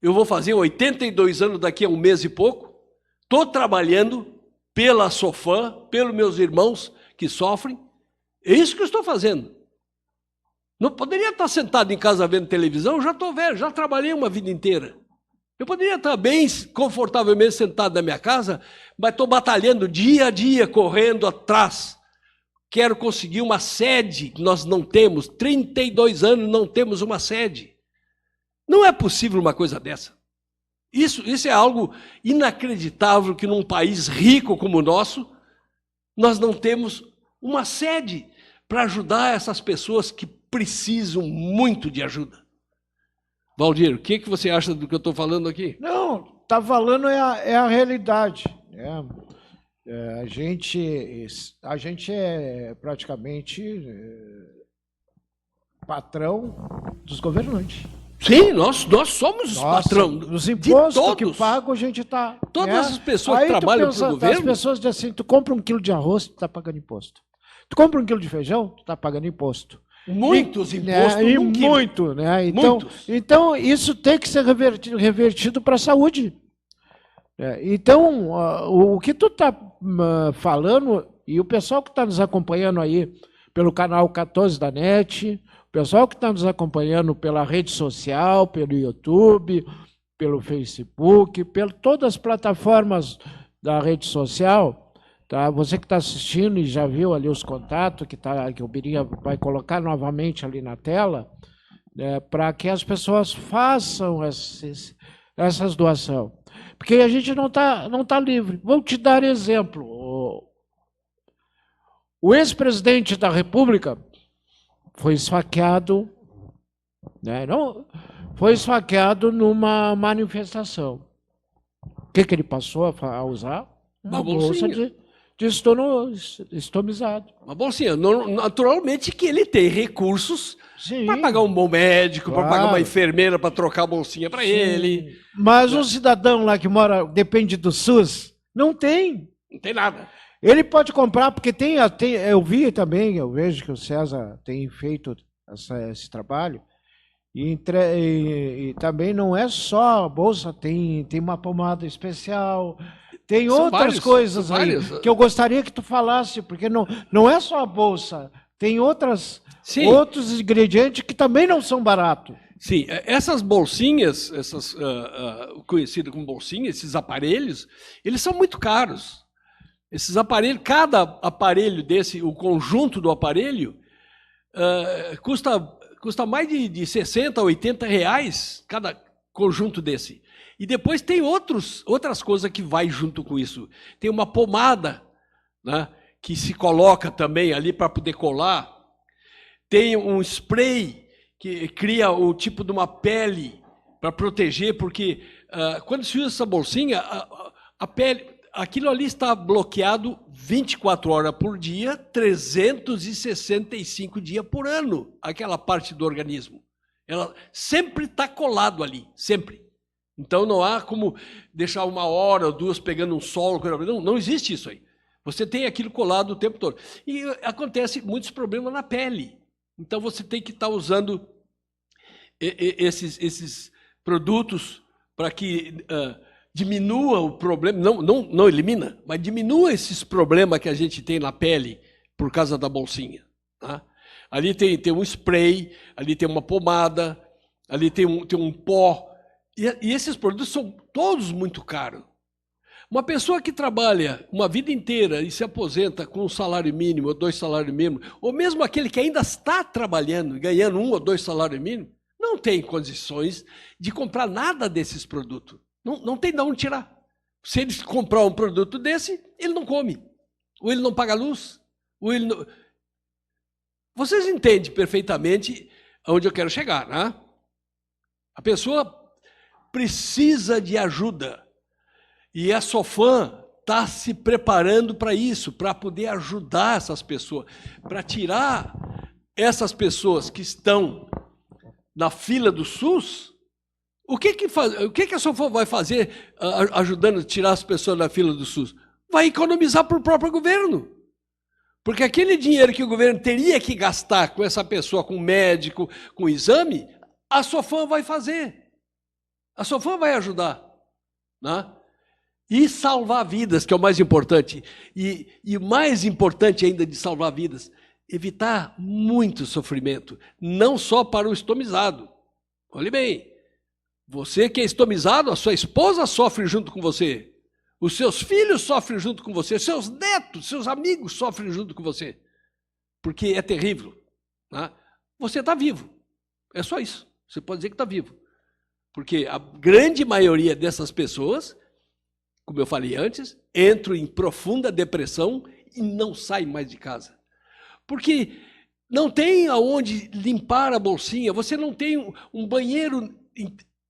S2: Eu vou fazer 82 anos daqui a um mês e pouco. Estou trabalhando pela SOFAM, pelos meus irmãos que sofrem. É isso que eu estou fazendo. Não poderia estar sentado em casa vendo televisão, já estou velho, já trabalhei uma vida inteira. Eu poderia estar bem confortavelmente sentado na minha casa, mas estou batalhando dia a dia, correndo atrás. Quero conseguir uma sede que nós não temos. 32 anos não temos uma sede. Não é possível uma coisa dessa. Isso é algo inacreditável que num país rico como o nosso, nós não temos uma sede para ajudar essas pessoas que precisam muito de ajuda. Valdir, o que você acha do que eu estou falando aqui?
S1: Não, está falando é a realidade. A gente é praticamente patrão dos governantes.
S2: Sim, nós somos os patrões.
S1: Os impostos que pagam, a gente está...
S2: Todas as pessoas que trabalham para o governo...
S1: As pessoas dizem assim, tu compra 1 quilo de arroz, tu está pagando imposto. Tu compra 1 quilo de feijão, tu está pagando imposto.
S2: Muitos impostos
S1: e muito, né? Então, isso tem que ser revertido para a saúde. Então, o que tu está falando, e o pessoal que está nos acompanhando aí pelo canal 14 da NET, o pessoal que está nos acompanhando pela rede social, pelo YouTube, pelo Facebook, por todas as plataformas da rede social, tá? Você que está assistindo e já viu ali os contatos que o Birinha vai colocar novamente ali na tela, né, para que as pessoas façam essas doações. Porque a gente não tá livre. Vou te dar exemplo. O ex-presidente da República foi esfaqueado, né? Foi esfaqueado numa manifestação. O que ele passou a usar? Uma bolsa Diz, estomizado.
S2: Uma bolsinha. Naturalmente que ele tem recursos para pagar um bom médico, para pagar uma enfermeira para trocar a bolsinha para ele.
S1: Mas um cidadão lá que mora, depende do SUS, não tem.
S2: Não tem nada.
S1: Ele pode comprar, porque eu vi também, eu vejo que o César tem feito esse trabalho, e também não é só a bolsa, tem uma pomada especial, tem outras coisas aí que eu gostaria que tu falasse, porque não é só a bolsa, tem outros ingredientes que também não são baratos.
S2: Sim, essas bolsinhas, conhecidas como bolsinhas, esses aparelhos, eles são muito caros. Esses aparelhos, cada aparelho desse, o conjunto do aparelho, custa mais de 60 a 80 reais cada conjunto desse. E depois tem outras coisas que vai junto com isso. Tem uma pomada, né, que se coloca também ali para poder colar. Tem um spray que cria o tipo de uma pele para proteger, porque quando se usa essa bolsinha, a pele, aquilo ali está bloqueado 24 horas por dia, 365 dias por ano, aquela parte do organismo. Ela sempre está colado ali, sempre. Então não há como deixar 1 hora ou 2 pegando um sol, não existe isso aí. Você tem aquilo colado o tempo todo. E acontece muitos problemas na pele. Então você tem que estar usando esses produtos para que diminua o problema, não elimina, mas diminua esses problemas que a gente tem na pele por causa da bolsinha. Tá? Ali tem um spray, ali tem uma pomada, ali tem um pó, e esses produtos são todos muito caros. Uma pessoa que trabalha uma vida inteira e se aposenta com um salário mínimo ou 2 salários mínimos, ou mesmo aquele que ainda está trabalhando, ganhando 1 ou 2 salários mínimos, não tem condições de comprar nada desses produtos. Não tem de onde tirar. Se ele comprar um produto desse, ele não come. Ou ele não paga luz. Ou ele não... Vocês entendem perfeitamente aonde eu quero chegar, né? A pessoa precisa de ajuda. E a Sofam está se preparando para isso, para poder ajudar essas pessoas, para tirar essas pessoas que estão na fila do SUS. O que a Sofam vai fazer ajudando a tirar as pessoas da fila do SUS? Vai economizar para o próprio governo. Porque aquele dinheiro que o governo teria que gastar com essa pessoa, com médico, com exame, a Sofam vai fazer. A Sofam vai ajudar. Né? E salvar vidas, que é o mais importante. E o mais importante ainda de salvar vidas, evitar muito sofrimento, não só para o estomizado. Olhe bem, você que é estomizado, a sua esposa sofre junto com você, os seus filhos sofrem junto com você, seus netos, seus amigos sofrem junto com você, porque é terrível. Né? Você está vivo, é só isso, você pode dizer que está vivo, porque a grande maioria dessas pessoas, como eu falei antes, entram em profunda depressão e não saem mais de casa. Porque não tem aonde limpar a bolsinha, você não tem um banheiro.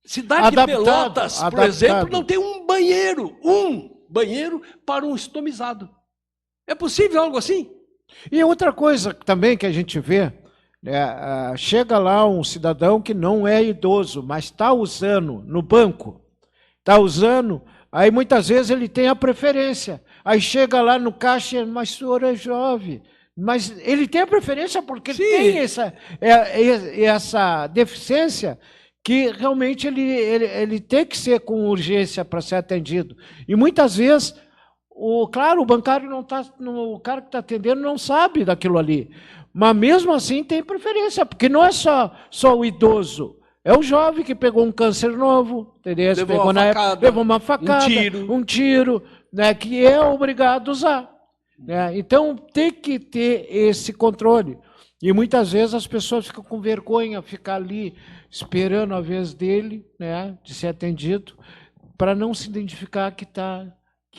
S2: Cidade de Pelotas, por exemplo, não tem um banheiro para um estomizado. É possível algo assim?
S1: E outra coisa também que a gente vê, chega lá um cidadão que não é idoso, mas está usando no banco, está usando... Aí muitas vezes ele tem a preferência. Aí chega lá no caixa, mas o senhor é jovem. Mas ele tem a preferência porque ele tem essa deficiência que realmente ele tem que ser com urgência para ser atendido. E muitas vezes, claro, o bancário não está, o cara que está atendendo não sabe daquilo ali. Mas mesmo assim tem preferência, porque não é só o idoso. É o jovem que pegou um câncer novo, entendeu? Levou uma facada, um tiro, né, que é obrigado a usar. Né? Então, tem que ter esse controle. E muitas vezes as pessoas ficam com vergonha, ficar ali esperando a vez dele, né, de ser atendido, para não se identificar que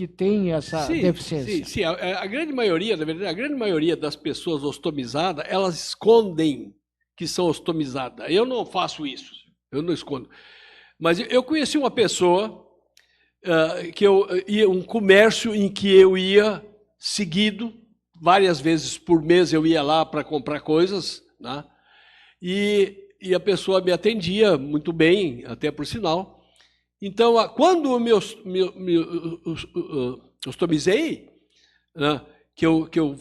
S1: tem essa deficiência.
S2: Sim. A grande maioria, na verdade, a grande maioria das pessoas ostomizadas, elas escondem que são ostomizadas. Eu não faço isso, eu não escondo. Mas eu conheci uma pessoa que eu ia um comércio em que eu ia seguido, várias vezes por mês eu ia lá para comprar coisas, né? E a pessoa me atendia muito bem, até por sinal. Então, quando eu me ostomizei, né, que eu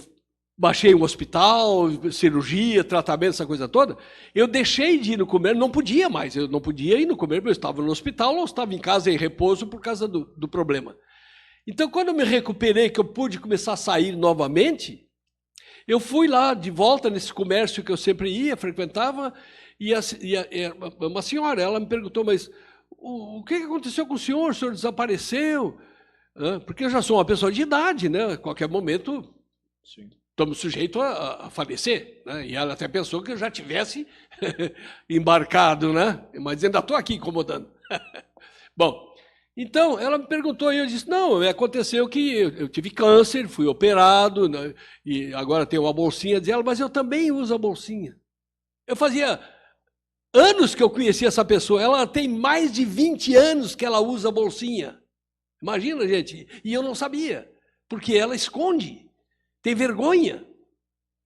S2: baixei um hospital, cirurgia, tratamento, essa coisa toda, eu deixei de ir no comércio, não podia mais, eu não podia ir no comércio, eu estava no hospital ou estava em casa em repouso por causa do problema. Então, quando eu me recuperei, que eu pude começar a sair novamente, eu fui lá de volta nesse comércio que eu sempre ia, frequentava, e uma senhora, ela me perguntou, mas o que aconteceu com o senhor desapareceu? Porque eu já sou uma pessoa de idade, né? A qualquer momento estamos sujeitos a falecer, né? E ela até pensou que eu já tivesse embarcado, né? Mas ainda estou aqui incomodando. Bom, então ela me perguntou e eu disse, não, aconteceu que eu tive câncer, fui operado, né? E agora tenho uma bolsinha. Diz ela, mas eu também uso a bolsinha. Eu fazia anos que eu conhecia essa pessoa, ela tem mais de 20 anos que ela usa a bolsinha. Imagina, gente, e eu não sabia, porque ela esconde, tem vergonha,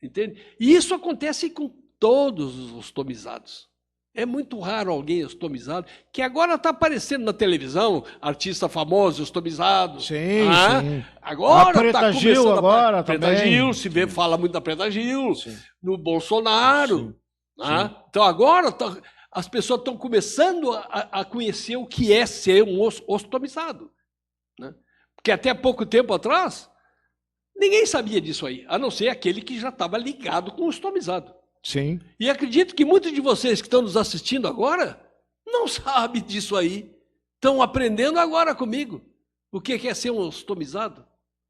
S2: entende? E isso acontece com todos os ostomizados. É muito raro alguém ostomizado, que agora está aparecendo na televisão, artista famoso, ostomizado.
S1: Sim, sim.
S2: Agora
S1: a Preta Gil agora
S2: Preta
S1: também.
S2: Gil, se vê, fala muito da Preta Gil, sim. No Bolsonaro.
S1: Sim.
S2: Sim. Então agora as pessoas estão começando a conhecer o que é ser um ostomizado. Né? Porque até pouco tempo atrás, ninguém sabia disso aí, a não ser aquele que já estava ligado com o ostomizado.
S1: Sim.
S2: E acredito que muitos de vocês que estão nos assistindo agora não sabem disso aí. Estão aprendendo agora comigo o que é ser um ostomizado.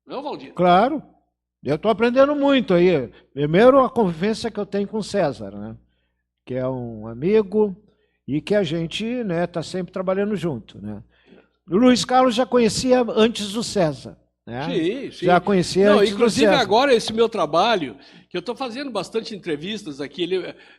S2: Não, Valdir?
S1: Claro. Eu estou aprendendo muito aí. Primeiro, a convivência que eu tenho com o César, né? Que é um amigo e que a gente está sempre trabalhando junto. Né? O Luiz Carlos já conhecia antes do César. Né?
S2: Sim, sim.
S1: Já conhecia antes
S2: inclusive
S1: do César.
S2: Agora esse meu trabalho, que eu estou fazendo bastante entrevistas aqui,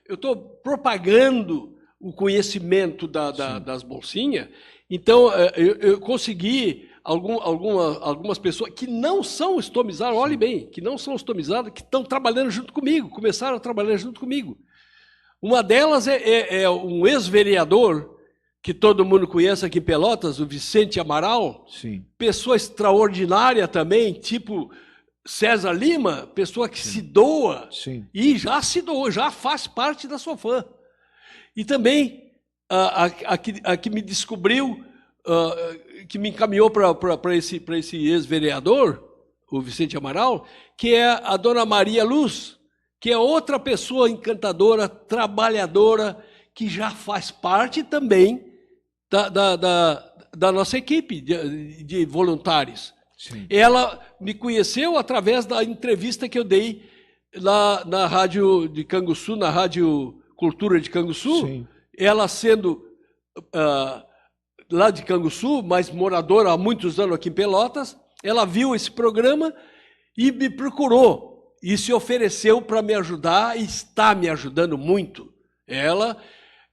S2: eu estou propagando o conhecimento das bolsinhas, então eu consegui algumas pessoas que não são ostomizadas, olhe bem, que não são ostomizadas, que estão trabalhando junto comigo, começaram a trabalhar junto comigo. Uma delas é um ex-vereador, que todo mundo conhece aqui em Pelotas, o Vicente Amaral. Sim. Pessoa extraordinária também, tipo César Lima, pessoa que se doa. Sim. E já se doou, já faz parte da SOFAM. E também a que me descobriu, que me encaminhou para esse ex-vereador, o Vicente Amaral, que é a dona Maria Luz, que é outra pessoa encantadora, trabalhadora, que já faz parte também da nossa equipe de voluntários. Sim. Ela me conheceu através da entrevista que eu dei lá na Rádio de Canguçu, na Rádio Cultura de Canguçu. Sim. Ela sendo lá de Canguçu, mas moradora há muitos anos aqui em Pelotas, ela viu esse programa e me procurou. E se ofereceu para me ajudar e está me ajudando muito.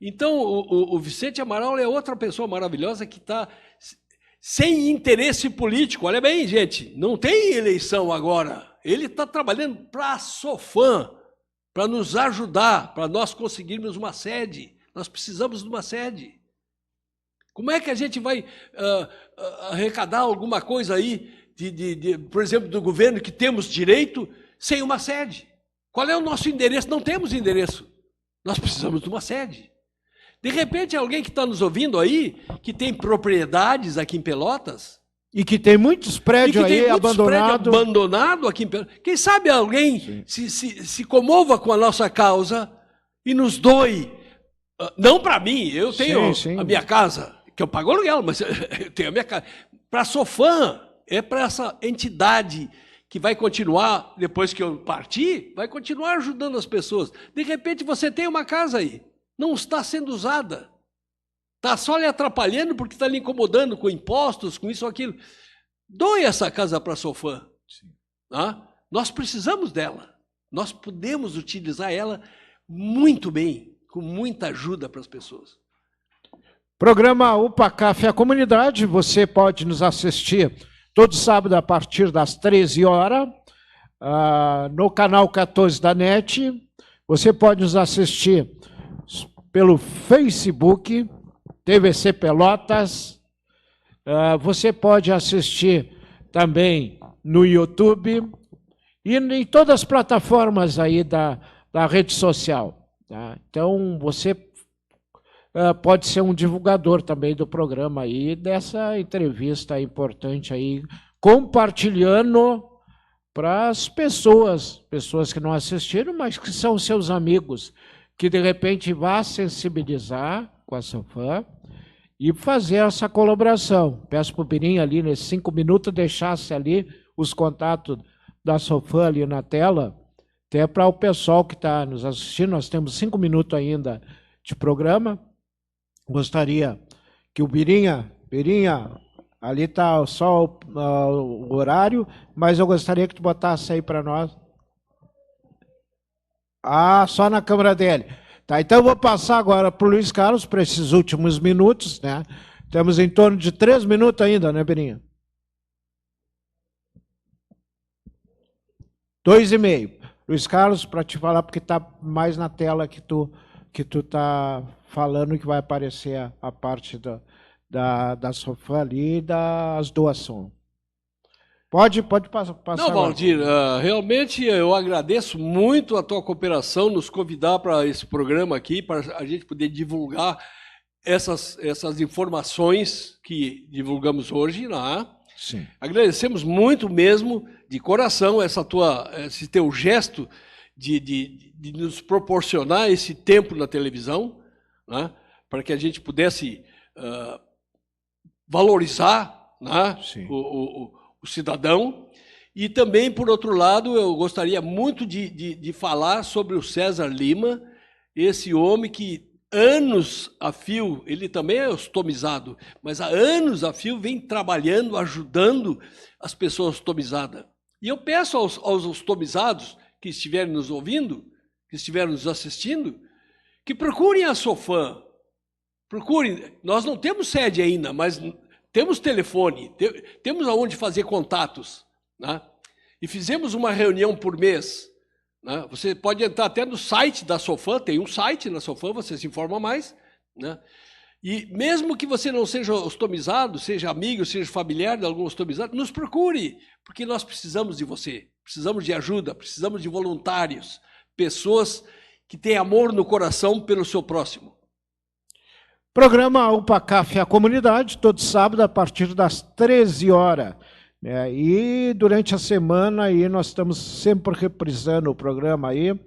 S2: Então, o Vicente Amaral é outra pessoa maravilhosa que está sem interesse político. Olha bem, gente, não tem eleição agora. Ele está trabalhando para a SOFAM, para nos ajudar, para nós conseguirmos uma sede. Nós precisamos de uma sede. Como é que a gente vai arrecadar alguma coisa aí, por exemplo, do governo que temos direito, sem uma sede? Qual é o nosso endereço? Não temos endereço. Nós precisamos de uma sede. De repente, alguém que está nos ouvindo aí, que tem propriedades aqui em Pelotas...
S1: E que tem muitos prédios aí abandonados
S2: aqui em Pelotas. Quem sabe alguém se comova com a nossa causa e nos doe. Não para mim, eu tenho a minha casa, que eu pago aluguel, mas eu tenho a minha casa. Para a SOFAM, é para essa entidade que vai continuar, depois que eu partir, vai continuar ajudando as pessoas. De repente você tem uma casa aí, não está sendo usada, está só lhe atrapalhando porque está lhe incomodando com impostos, com isso ou aquilo. Doe essa casa para a SOFAM. Nós precisamos dela, nós podemos utilizar ela muito bem, com muita ajuda para as pessoas.
S1: Programa UPA Café a Comunidade, você pode nos assistir todo sábado a partir das 13 horas no canal 14 da NET. Você pode nos assistir pelo Facebook, TVC Pelotas. Você pode assistir também no YouTube e em todas as plataformas aí da rede social. Tá? Então, você pode ser um divulgador também do programa aí, dessa entrevista importante aí, compartilhando para as pessoas que não assistiram, mas que são seus amigos, que de repente vá sensibilizar com a Sofam e fazer essa colaboração. Peço para o Birinha ali, nesses 5 minutos, deixasse ali os contatos da Sofam ali na tela, até para o pessoal que está nos assistindo. Nós temos 5 minutos ainda de programa. Gostaria que o Birinha, ali está só o horário, mas eu gostaria que tu botasse aí para nós. Só na câmera dele. Tá, então eu vou passar agora para o Luiz Carlos, para esses últimos minutos, né? Temos em torno de 3 minutos ainda, né, Birinha? 2,5. Luiz Carlos, para te falar, porque está mais na tela que tu está falando, que vai aparecer a parte da Sofam ali e das doações. Pode passar.
S2: Não, Valdir, realmente eu agradeço muito a tua cooperação, nos convidar para esse programa aqui, para a gente poder divulgar essas informações que divulgamos hoje, né?
S1: Sim.
S2: Agradecemos muito mesmo, de coração, esse teu gesto de nos proporcionar esse tempo na televisão, né? Para que a gente pudesse valorizar, né? O cidadão. E também, por outro lado, eu gostaria muito de falar sobre o César Lima, esse homem que anos a fio, ele também é ostomizado, mas há anos a fio vem trabalhando, ajudando as pessoas ostomizadas. E eu peço aos ostomizados que estiverem nos ouvindo, que estiverem nos assistindo, que procurem a Sofam. Procurem. Nós não temos sede ainda, mas temos telefone, temos aonde fazer contatos, né? E fizemos uma reunião por mês, né? Você pode entrar até no site da Sofam, tem um site na Sofam, você se informa mais, né? E mesmo que você não seja ostomizado, seja amigo, seja familiar de algum ostomizado, nos procure, porque nós precisamos de você, precisamos de ajuda, precisamos de voluntários, pessoas que têm amor no coração pelo seu próximo.
S1: Programa UPA-CAF a comunidade, todo sábado a partir das 13 horas. E durante a semana aí nós estamos sempre reprisando o programa aí.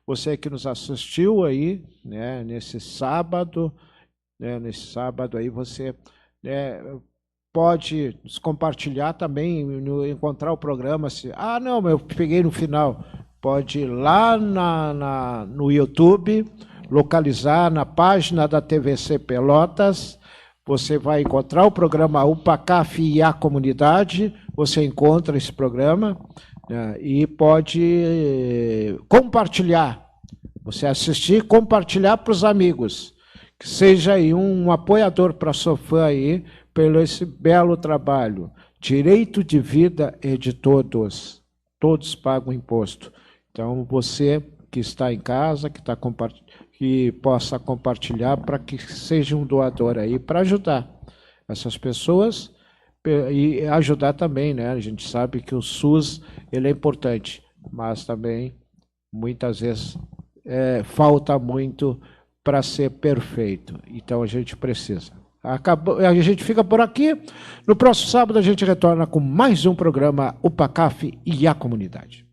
S1: Você que nos assistiu aí, né, nesse sábado aí você pode compartilhar também, encontrar o programa. Não, eu peguei no final. Pode ir lá no YouTube, localizar na página da TVC Pelotas, você vai encontrar o programa UPA-CAF e a comunidade, você encontra esse programa, né, e pode compartilhar, você assistir, compartilhar para os amigos, que seja aí um apoiador para a Sofam aí, pelo esse belo trabalho. Direito de vida é de todos, todos pagam imposto. Então, você que está em casa, que possa compartilhar, para que seja um doador aí, para ajudar essas pessoas e ajudar também, né? A gente sabe que o SUS ele é importante, mas também muitas vezes falta muito para ser perfeito. Então a gente precisa. A gente fica por aqui. No próximo sábado a gente retorna com mais um programa UPA-CAF e a comunidade.